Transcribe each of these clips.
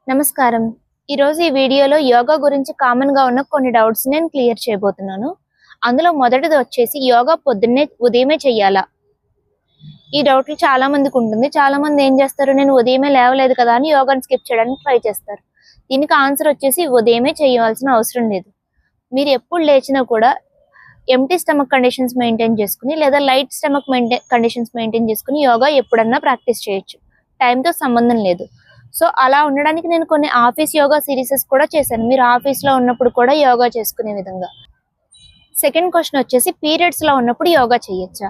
నమస్కారం. ఈరోజు ఈ వీడియోలో యోగా గురించి కామన్‌గా ఉన్న కొన్ని డౌట్స్ నేను క్లియర్ చేయబోతున్నాను. అందులో మొదటిది వచ్చేసి యోగా ఉదయమే చేయాలా? ఈ డౌట్లు చాలా మందికి ఉంటుంది. చాలా మంది ఏం చేస్తారు, నేను ఉదయమే లేవలేదు కదా అని యోగాని స్కిప్ చేయడానికి ట్రై చేస్తారు. దీనికి ఆన్సర్ వచ్చేసి ఉదయమే చేయవలసిన అవసరం లేదు. మీరు ఎప్పుడు లేచినా కూడా ఎంప్టీ స్టమక్ కండిషన్స్ మెయింటైన్ చేసుకుని లేదా లైట్ స్టమక్ కండిషన్స్ మెయింటైన్ చేసుకుని యోగా ఎప్పుడన్నా ప్రాక్టీస్ చేయొచ్చు. టైంతో సంబంధం లేదు. సో అలా ఉండడానికి నేను కొన్ని ఆఫీస్ యోగా సిరీసెస్ కూడా చేశాను. మీరు ఆఫీస్లో ఉన్నప్పుడు కూడా యోగా చేసుకునే విధంగా. సెకండ్ క్వశ్చన్ వచ్చేసి పీరియడ్స్లో ఉన్నప్పుడు యోగా చేయొచ్చా?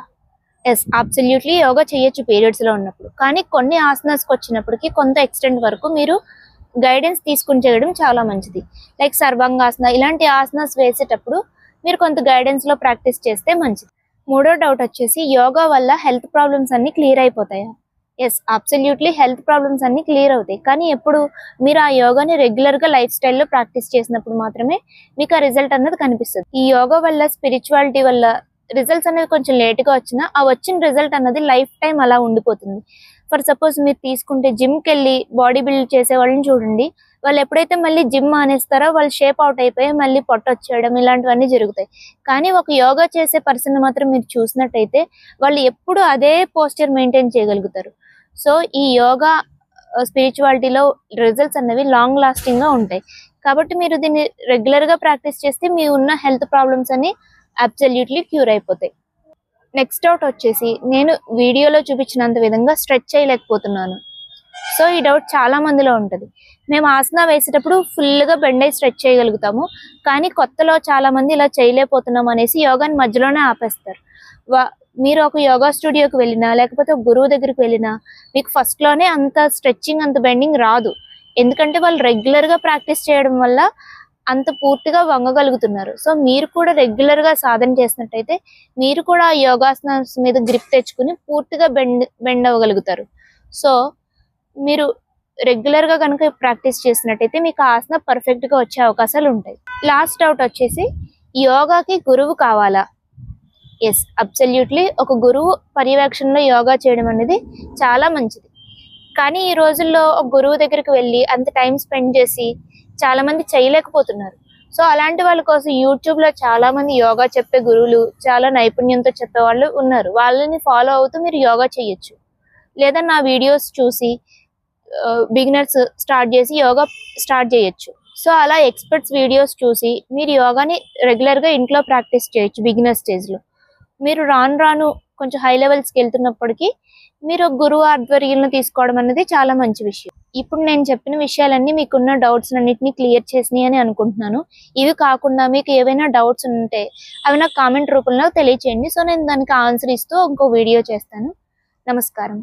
ఎస్, అబ్సల్యూట్లీ యోగా చేయొచ్చు పీరియడ్స్లో ఉన్నప్పుడు. కానీ కొన్ని ఆసనాస్కి వచ్చినప్పటికీ కొంత ఎక్స్టెంట్ వరకు మీరు గైడెన్స్ తీసుకుని చేయడం చాలా మంచిది. లైక్ సర్వాంగాసన ఇలాంటి ఆసనాస్ వేసేటప్పుడు మీరు కొంత గైడెన్స్లో ప్రాక్టీస్ చేస్తే మంచిది. మూడో డౌట్ వచ్చేసి యోగా వల్ల హెల్త్ ప్రాబ్లమ్స్ అన్ని క్లియర్ అయిపోతాయా? ఎస్, అబ్సల్యూట్లీ హెల్త్ ప్రాబ్లమ్స్ అన్ని క్లియర్ అవుతాయి. కానీ ఎప్పుడు మీరు ఆ యోగాని రెగ్యులర్గా లైఫ్ స్టైల్లో ప్రాక్టీస్ చేసినప్పుడు మాత్రమే మీకు ఆ రిజల్ట్ అన్నది కనిపిస్తుంది. ఈ యోగా వల్ల స్పిరిచువాలిటీ వల్ల రిజల్ట్స్ అనేది కొంచెం లేట్గా వచ్చినా ఆ వచ్చిన రిజల్ట్ అన్నది లైఫ్ టైం అలా ఉండిపోతుంది. ఫర్ సపోజ్ మీరు తీసుకుంటే జిమ్కి వెళ్ళి బాడీ బిల్డ్ చేసే వాళ్ళని చూడండి. వాళ్ళు ఎప్పుడైతే మళ్ళీ జిమ్ మానేస్తారో వాళ్ళు షేప్ అవుట్ అయిపోయి మళ్ళీ పొట్ట వచ్చేయడం ఇలాంటివన్నీ జరుగుతాయి. కానీ ఒక యోగా చేసే పర్సన్ మాత్రం మీరు చూసినట్టయితే వాళ్ళు ఎప్పుడు అదే పోస్చర్ మెయింటైన్ చేయగలుగుతారు. సో ఈ యోగా స్పిరిచువాలిటీలో రిజల్ట్స్ అనేవి లాంగ్ లాస్టింగ్గా ఉంటాయి. కాబట్టి మీరు దీన్ని రెగ్యులర్గా ప్రాక్టీస్ చేస్తే మీ ఉన్న హెల్త్ ప్రాబ్లమ్స్ అన్ని అబ్సల్యూట్లీ క్యూర్ అయిపోతాయి. నెక్స్ట్ డౌట్ వచ్చేసి నేను వీడియోలో చూపించినంత విధంగా స్ట్రెచ్ చేయలేకపోతున్నాను. సో ఈ డౌట్ చాలా మందిలో ఉంటుంది. మేము ఆసన వేసేటప్పుడు ఫుల్గా బెండ్ అయి స్ట్రెచ్ చేయగలుగుతాము, కానీ కొత్తలో చాలా మంది ఇలా చేయలేకపోతున్నాం అనేసి యోగాని మధ్యలోనే ఆపేస్తారు. మీరు ఒక యోగా స్టూడియోకి వెళ్ళినా లేకపోతే ఒక గురువు దగ్గరికి వెళ్ళినా మీకు ఫస్ట్లోనే అంత స్ట్రెచ్చింగ్ అంత బెండింగ్ రాదు. ఎందుకంటే వాళ్ళు రెగ్యులర్గా ప్రాక్టీస్ చేయడం వల్ల అంత పూర్తిగా వంగగలుగుతున్నారు. సో మీరు కూడా రెగ్యులర్గా సాధన చేసినట్టయితే మీరు కూడా ఆ యోగాసనాస్ మీద గ్రిప్ తెచ్చుకుని పూర్తిగా బెండ్ అవ్వగలుగుతారు. సో మీరు రెగ్యులర్గా కనుక ప్రాక్టీస్ చేసినట్టయితే మీకు ఆసన పర్ఫెక్ట్గా వచ్చే అవకాశాలు ఉంటాయి. లాస్ట్ డౌట్ వచ్చేసి యోగాకి గురువు కావాలా? ఎస్, అబ్సల్యూట్లీ ఒక గురువు పర్యవేక్షణలో యోగా చేయడం అనేది చాలా మంచిది. కానీ ఈ రోజుల్లో ఒక గురువు దగ్గరికి వెళ్ళి అంత టైం స్పెండ్ చేసి చాలా మంది చేయలేకపోతున్నారు. సో అలాంటి వాళ్ళ కోసం యూట్యూబ్లో చాలా మంది యోగా చెప్పే గురువులు చాలా నైపుణ్యంతో చెప్పే వాళ్ళు ఉన్నారు. వాళ్ళని ఫాలో అవుతూ మీరు యోగా చేయొచ్చు. లేదా నా వీడియోస్ చూసి బిగినర్స్ స్టార్ట్ చేసి యోగా స్టార్ట్ చేయొచ్చు. సో అలా ఎక్స్పర్ట్స్ వీడియోస్ చూసి మీరు యోగాని రెగ్యులర్గా ఇంట్లో ప్రాక్టీస్ చేయొచ్చు. బిగినర్ స్టేజ్లో మీరు రాను కొంచెం హై లెవెల్స్కి వెళ్తున్నప్పటికీ మీరు గురువు ఆధ్వర్యంలో తీసుకోవడం అనేది చాలా మంచి విషయం. ఇప్పుడు నేను చెప్పిన విషయాలన్నీ మీకున్న డౌట్స్ అన్నిటినీ క్లియర్ చేసినాయి అని అనుకుంటున్నాను. ఇవి కాకుండా మీకు ఏవైనా డౌట్స్ ఉంటే అవి నాకు కామెంట్ రూపంలో తెలియచేయండి. సో నేను దానికి ఆన్సర్ ఇస్తూ ఇంకో వీడియో చేస్తాను. నమస్కారం.